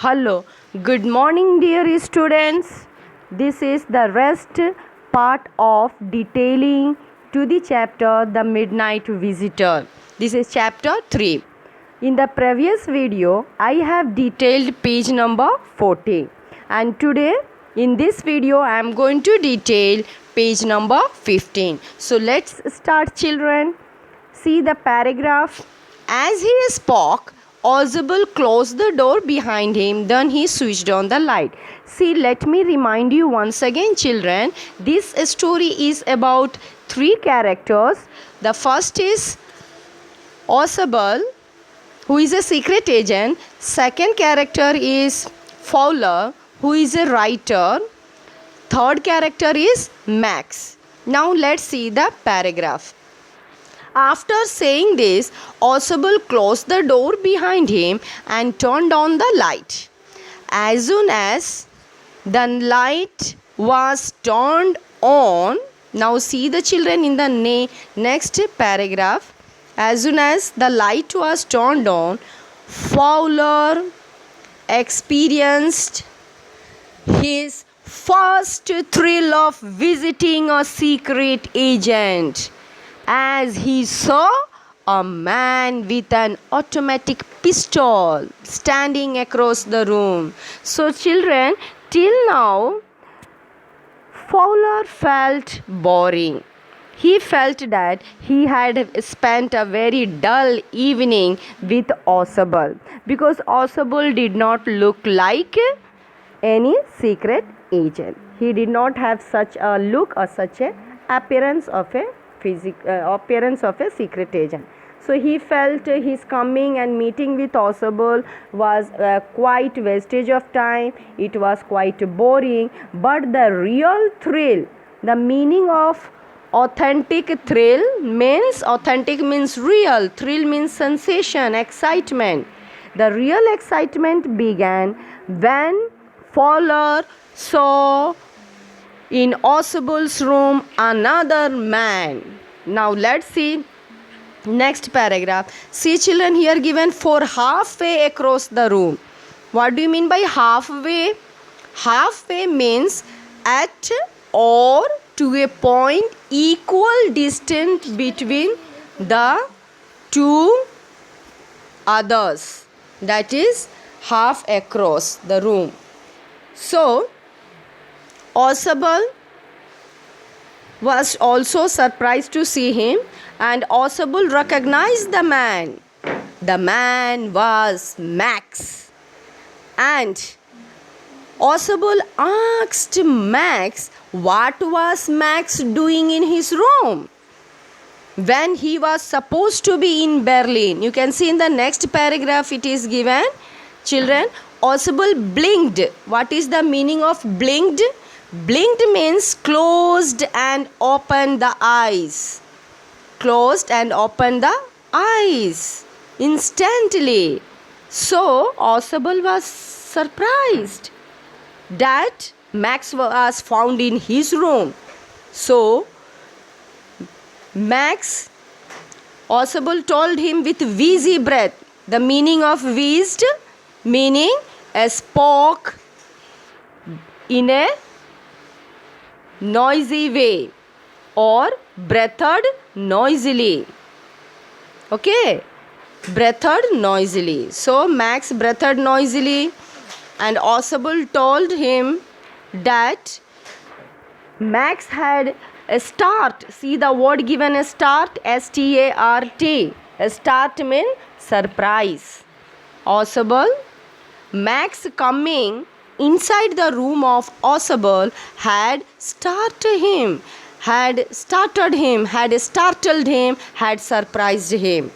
Hello, good morning, dear students. This is the rest part of detailing to the chapter The Midnight Visitor. This is chapter 3. In the previous video, I have detailed page number 40, and today in this video I am going to detail page number 15. So let's start, children. See the paragraph. As he spoke, Ozable closed the door behind him, then he switched on the light. See, let me remind you once again, children, this story is about three characters. The first is Ozable, who is a secret agent. Second character is Fowler, who is a writer. Third character is Max. Now let's see the paragraph. After saying this, Ozable closed the door behind him and turned on the light. As soon as the light was turned on, now see the children in the next paragraph. As soon as the light was turned on, Fowler experienced his first thrill of visiting a secret agent, as he saw a man with an automatic pistol standing across the room. So children, till now Fowler felt boring. He felt that he had spent a very dull evening with Ozable, because Ozable did not look like any secret agent. He did not have such a look or such a appearance of a secret agent. So he felt his coming and meeting with Ozable was quite wastage of time. It was quite boring. But the real thrill, the meaning of authentic thrill means, authentic means real, thrill means sensation, excitement. The real excitement began when Fowler saw in Ozable's room another man. Now let's see next paragraph. See children, here given for halfway across the room. What do you mean by halfway? Halfway means at or to a point equal distance between the two others. That is half across the room. So Ozable was also surprised to see him, and Ozable recognized the man. The man was Max. And Ozable asked Max what was Max doing in his room when he was supposed to be in Berlin. You can see in the next paragraph it is given. Children, Ozable blinked. What is the meaning of blinked? Blinked means closed and opened the eyes. Closed and opened the eyes instantly. So Ozable was surprised that Max was found in his room. So Ozable told him with wheezy breath. The meaning of wheezed, meaning spoke in a noisy way, or breathed noisily. Okay, breathed noisily. So Max breathed noisily, and Ozable told him that Max had a start. See the word given, a start, S-T-A-R-T. A start means surprise. Ozable, Max coming inside the room of Ozable had startled him, had surprised him.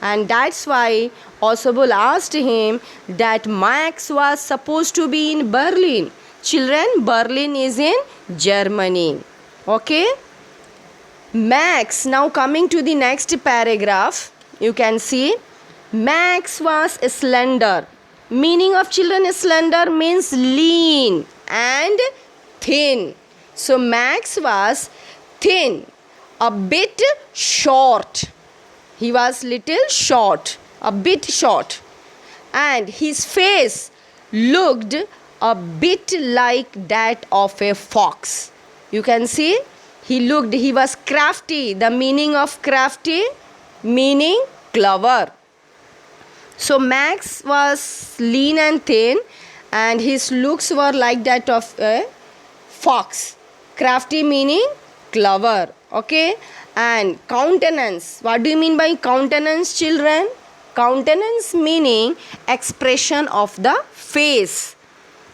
And that's why Ozable asked him that Max was supposed to be in Berlin. Children, Berlin is in Germany. Okay? Max, now coming to the next paragraph, you can see Max was slender. Meaning of children, slender means lean and thin. So Max was thin, a bit short. He was little short, a bit short. And his face looked a bit like that of a fox. You can see he was crafty. The meaning of crafty, meaning clever. So Max was lean and thin, and his looks were like that of a fox. Crafty meaning clever. Okay. And countenance. What do you mean by countenance, children? Countenance meaning expression of the face.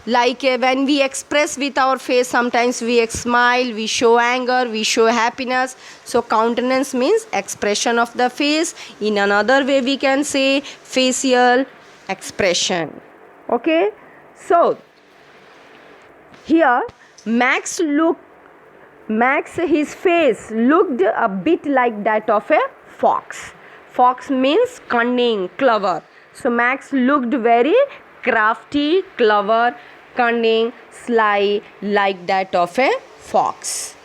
Like when we express with our face, sometimes we smile, we show anger, we show happiness. So countenance means expression of the face. In another way we can say facial expression. Okay. So here Max, his face looked a bit like that of a fox. Fox means cunning, clever. So Max looked very crafty, clever, cunning, sly, like that of a fox.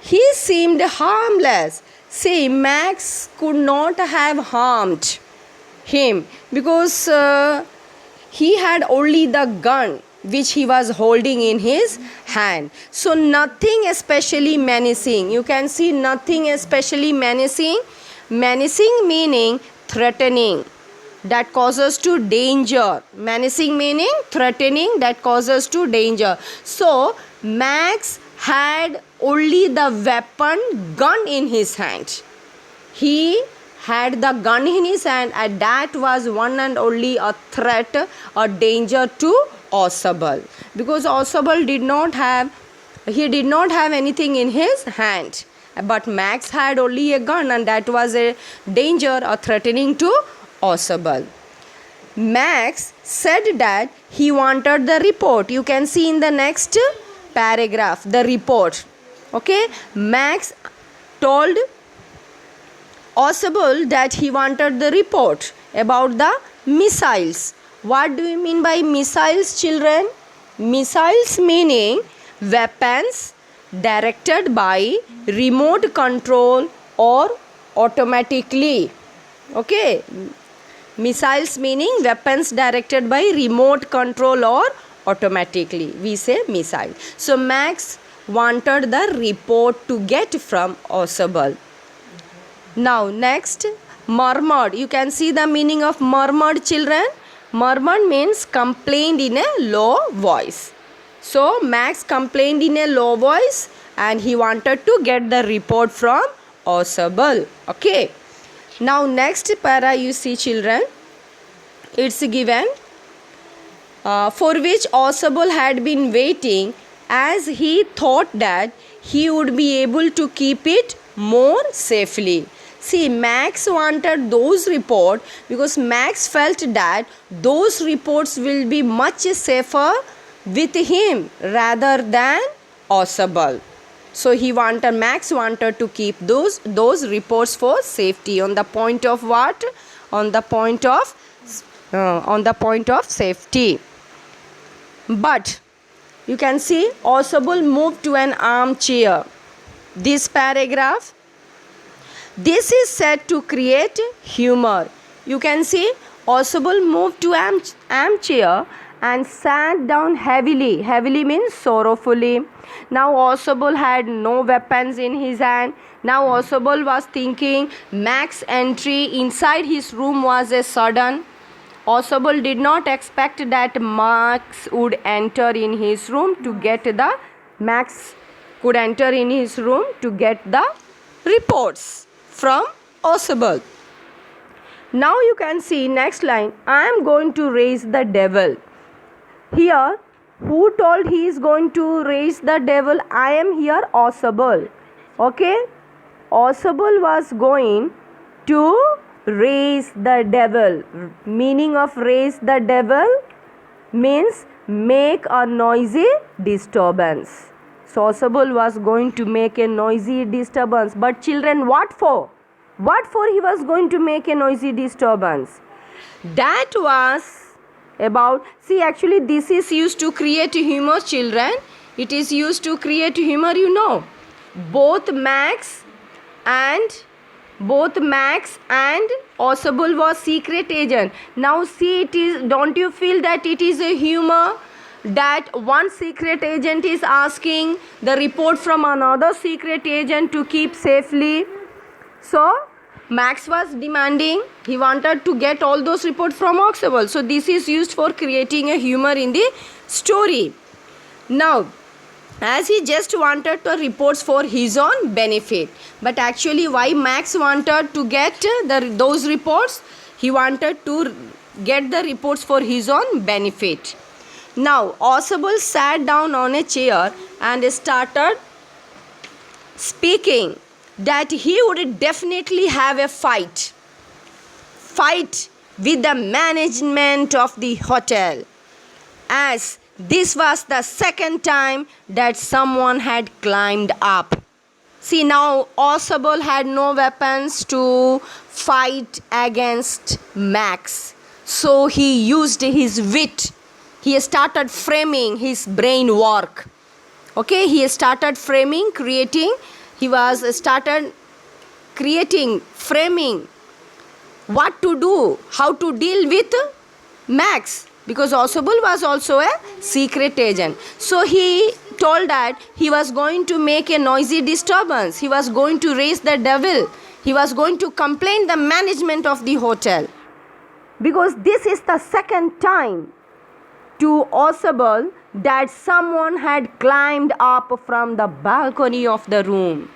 He seemed harmless. See, Max could not have harmed him because he had only the gun which he was holding in his hand. So nothing especially menacing. You can see nothing especially menacing. Menacing meaning threatening, that causes to danger. Menacing meaning threatening, that causes to danger. So Max had only the weapon gun in his hand. He had the gun in his hand, and that was one and only a threat, a danger to Osable, because Osable did not have anything in his hand, but Max had only a gun, and that was a danger, a threatening to Osable. Max said that he wanted the report. You can see in the next paragraph the report. Okay, Max told Osable that he wanted the report about the missiles. What do you mean by missiles, children? Missiles meaning weapons directed by remote control or automatically. Okay. Missiles meaning weapons directed by remote control or automatically. We say missile. So Max wanted the report to get from Osable. Now next, murmured. You can see the meaning of murmured, children. Murmured means complained in a low voice. So Max complained in a low voice and he wanted to get the report from Osable. Okay. Now next para you see, children. It's given for which Osable had been waiting, as he thought that he would be able to keep it more safely. See, Max wanted those reports because Max felt that those reports will be much safer with him rather than Osable. So Max wanted to keep those reports for safety. On the point of what? On the point of safety. But you can see Osable moved to an armchair. This paragraph, this is said to create humor. You can see Osable moved to armchair and sat down heavily. Heavily means sorrowfully. Now Osable had no weapons in his hand. Now Osable was thinking Max's entry inside his room was a sudden. Osable did not expect that Max would enter in his room to get the reports from Osable. Now you can see next line, I am going to raise the devil. Here, who told he is going to raise the devil? I am here, Osable. Okay? Osable was going to raise the devil. Meaning of raise the devil means make a noisy disturbance. So Osable was going to make a noisy disturbance. But children, what for? What for he was going to make a noisy disturbance? That was about, see, actually this is used to create humor, children. It is used to create humor, you know. Both Max and both Max and Oswald was secret agent. Now see, it is, don't you feel that it is a humor that one secret agent is asking the report from another secret agent to keep safely? So Max was demanding, he wanted to get all those reports from Oswald. So this is used for creating a humor in the story. Now, as he just wanted the reports for his own benefit, but actually why Max wanted to get those reports? He wanted to get the reports for his own benefit. Now Oswald sat down on a chair and started speaking that he would definitely have a fight with the management of the hotel, as this was the second time that someone had climbed up. See, now Oswald had no weapons to fight against Max, so he used his wit. He started framing his brain work. Okay, he started framing, creating. He started creating, framing what to do, how to deal with Max, because Oswald was also a secret agent. So he told that he was going to make a noisy disturbance. He was going to raise the devil. He was going to complain the management of the hotel, because this is the second time to Oswald that someone had climbed up from the balcony of the room.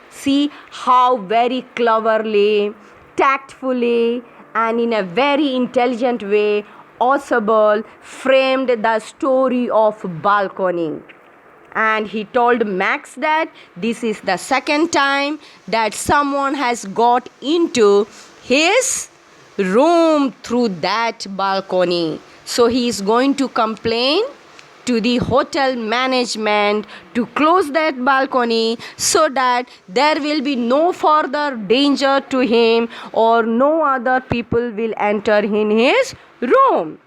See how very cleverly, tactfully, and in a very intelligent way Oswald framed the story of balcony. And he told Max that this is the second time that someone has got into his room through that balcony. So he is going to complain to the hotel management to close that balcony, so that there will be no further danger to him, or no other people will enter in his room.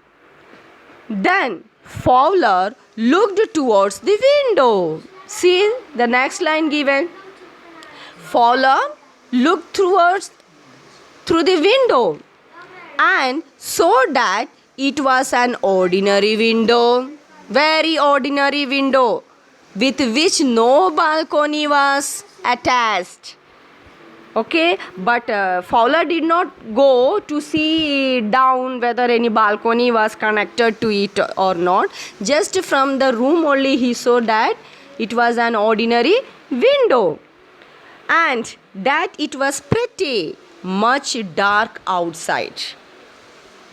Then Fowler looked towards the window. See the next line given. Fowler looked through the window and saw that it was an ordinary window, very ordinary window, with which no balcony was attached. Okay, but Fowler did not go to see down whether any balcony was connected to it or not. Just from the room only he saw that it was an ordinary window, and that it was pretty much dark outside.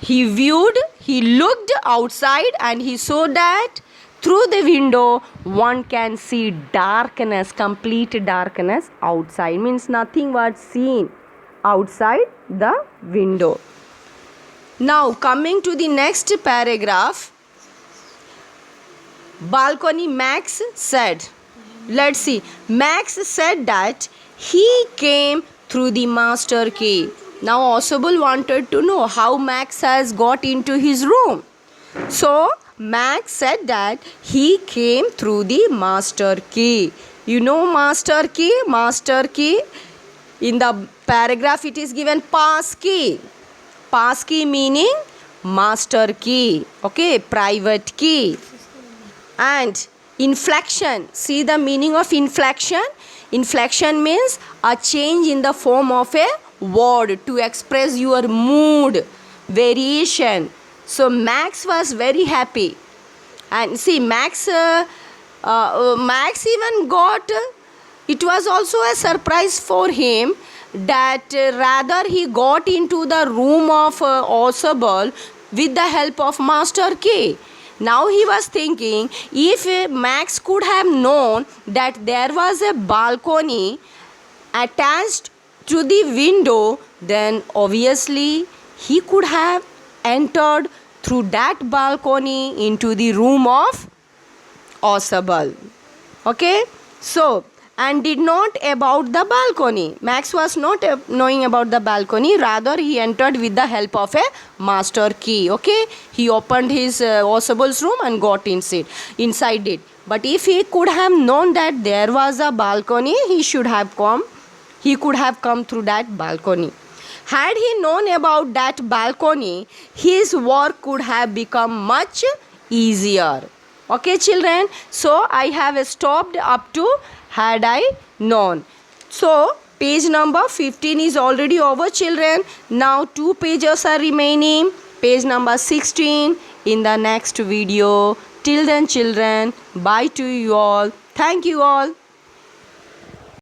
He looked outside and he saw that through the window one can see darkness, complete darkness outside. Means nothing was seen outside the window. Now coming to the next paragraph, balcony Max said, let's see, Max said that he came through the master key. Now Oswald wanted to know how Max has got into his room. So Max said that he came through the master key. You know master key? Master key. In the paragraph it is given pass key. Pass key meaning master key. Okay, private key. And inflection. See the meaning of inflection? Inflection means a change in the form of a word to express your mood, variation. So Max was very happy, and see Max even got, it was also a surprise for him that rather he got into the room of Oswald with the help of master key. Now he was thinking, if Max could have known that there was a balcony attached to the window, then obviously he could have entered through that balcony into the room of Oswald. Okay, so, and did not about the balcony. Max was not knowing about the balcony, rather he entered with the help of a master key. Okay, he opened his Oswald's room and got inside it. But if he could have known that there was a balcony, he should have come he could have come through that balcony. Had he known about that balcony, his work could have become much easier. Okay, children. So I have stopped up to had I known. So page number 15 is already over, children. Now 2 pages are remaining. Page number 16 in the next video. Till then, children, bye to you all. Thank you all.